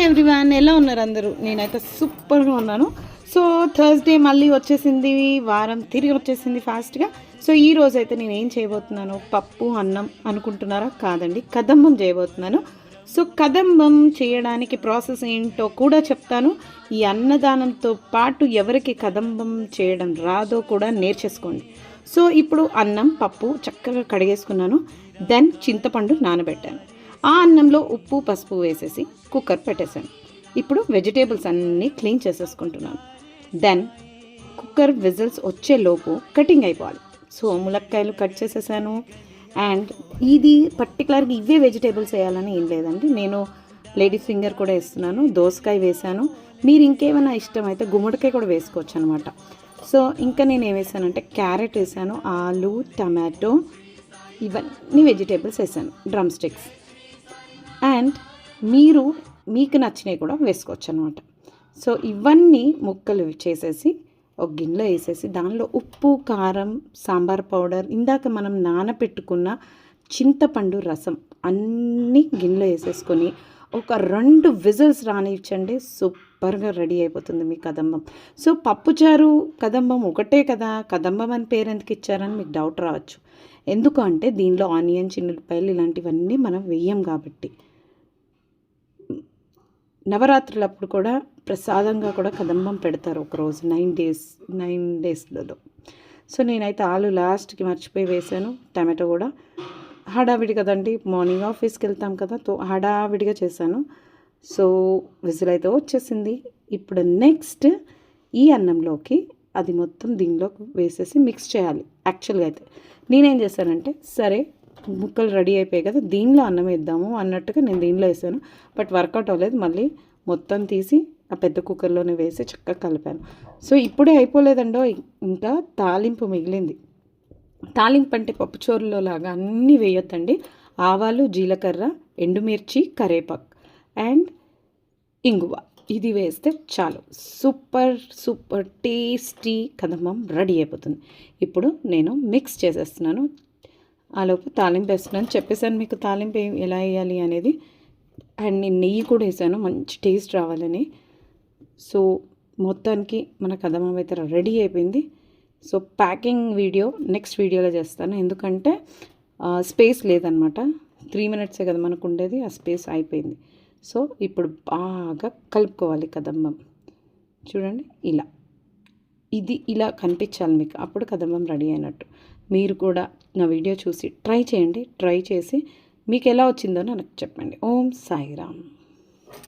Everyone, ఎలా ఉన్నారు అందరూ? నేనైతే సూపర్గా ఉన్నాను. సో థర్స్డే మళ్ళీ వచ్చేసింది, వారం తిరిగి వచ్చేసింది ఫాస్ట్గా. సో ఈ రోజు అయితే నేను ఏం చేయబోతున్నాను, పప్పు అన్నం అనుకుంటున్నారా? కాదండి, కదంబం చేయబోతున్నాను. సో కదంబం చేయడానికి ప్రాసెస్ ఏంటో కూడా చెప్తాను. ఈ అన్నదానంతో పాటు ఎవరికి కదంబం చేయడం రాదో కూడా నేర్చేసుకోండి. సో ఇప్పుడు అన్నం పప్పు చక్కగా కడిగేసుకున్నాను. దెన్ చింతపండు నానబెట్టాను. ఆ అన్నంలో ఉప్పు పసుపు వేసేసి కుక్కర్ పెట్టేశాను. ఇప్పుడు వెజిటేబుల్స్ అన్నీ క్లీన్ చేసేసుకుంటున్నాను. దెన్ కుక్కర్ విజిల్స్ వచ్చేలోపు కటింగ్ అయిపోవాలి. సో ములక్కాయలు కట్ చేసేసాను. అండ్ ఇది పర్టికులర్గా ఇవే వెజిటేబుల్స్ వేయాలని ఏం లేదండి, నేను లేడీస్ ఫింగర్ కూడా వేస్తున్నాను, దోసకాయ వేసాను. మీరు ఇంకేమైనా ఇష్టమైతే గుమ్మడికాయ కూడా వేసుకోవచ్చు అనమాట. సో ఇంకా నేను ఏం వేసానంటే క్యారెట్ వేసాను, ఆలు, టమాటో, ఇవన్నీ వెజిటేబుల్స్ వేసాను, డ్రమ్ స్టిక్స్. అండ్ మీకు నచ్చినవి కూడా వేసుకోవచ్చు అనమాట. సో ఇవన్నీ ముక్కలు చేసేసి ఒక గిన్నెలో వేసేసి దానిలో ఉప్పు, కారం, సాంబార్ పౌడర్, ఇందాక మనం నానపెట్టుకున్న చింతపండు రసం అన్నీ గిన్నెలో వేసేసుకొని ఒక 2 విజిల్స్ రానిచ్చండి. సూపర్గా రెడీ అయిపోతుంది మీ కదంబం. సో పప్పుచారు కదంబం ఒకటే కదా, కదంబం అని పేరు ఎందుకు ఇచ్చారని మీకు డౌట్ రావచ్చు. ఎందుకు అంటే దీనిలో ఆనియన్, చిన్నులపాయలు ఇలాంటివన్నీ మనం వేయం కాబట్టి. నవరాత్రులప్పుడు కూడా ప్రసాదంగా కూడా కదంబం పెడతారు ఒకరోజు, 9 డేస్లలో. సో నేనైతే ఆలు లాస్ట్కి మర్చిపోయి వేసాను, టమాటో కూడా. హడావిడి కదండి, మార్నింగ్ ఆఫీస్కి వెళ్తాం కదా, తో హడావిడిగా చేశాను. సో విజిల్ అయితే వచ్చేసింది. ఇప్పుడు నెక్స్ట్ ఈ అన్నంలోకి అది మొత్తం దీనిలో వేసేసి మిక్స్ చేయాలి. యాక్చువల్గా అయితే నేనేం చేశానంటే, సరే ముక్కలు రెడీ అయిపోయాయి కదా, దీనిలో అన్నం వేద్దాము అన్నట్టుగా నేను దీనిలో వేసాను. బట్ వర్కౌట్ అవ్వలేదు, మళ్ళీ మొత్తం తీసి ఆ పెద్ద కుక్కర్లోనే వేసి చక్కగా కలిపాను. సో ఇప్పుడే అయిపోలేదండో, ఇంకా తాలింపు మిగిలింది. తాలింపు అంటే పప్పుచోరులో లాగా అన్నీ వేయొద్దండి. ఆవాలు, జీలకర్ర, ఎండుమిర్చి, కరేపాకు అండ్ ఇంగువ, ఇది వేస్తే చాలు. సూపర్ సూపర్ టేస్టీ కదంబం రెడీ అయిపోతుంది. ఇప్పుడు నేను మిక్స్ చేసేస్తున్నాను. ఆలోపు తాలింపు వేస్తున్నాను. చెప్పేసాను మీకు తాలింపు ఎలా వేయాలి అనేది. అండ్ నేను నెయ్యి కూడా వేసాను, మంచి టేస్ట్ రావాలని. సో మొత్తానికి మన కదంబం అయితే రెడీ అయిపోయింది. సో ప్యాకింగ్ వీడియో నెక్స్ట్ వీడియోలో చేస్తాను, ఎందుకంటే స్పేస్ లేదనమాట. 3 మినిట్సే కదా మనకు ఉండేది, ఆ స్పేస్ అయిపోయింది. సో ఇప్పుడు బాగా కలుపుకోవాలి కదంబం. చూడండి ఇది ఇలా కనిపించాలి మీకు, అప్పుడు కదంబం రెడీ అయినట్టు. మీరు కూడా నా వీడియో చూసి ట్రై చేయండి. ట్రై చేసి మీకు ఎలా వచ్చిందో నాకు చెప్పండి. ఓం సాయిరామ్.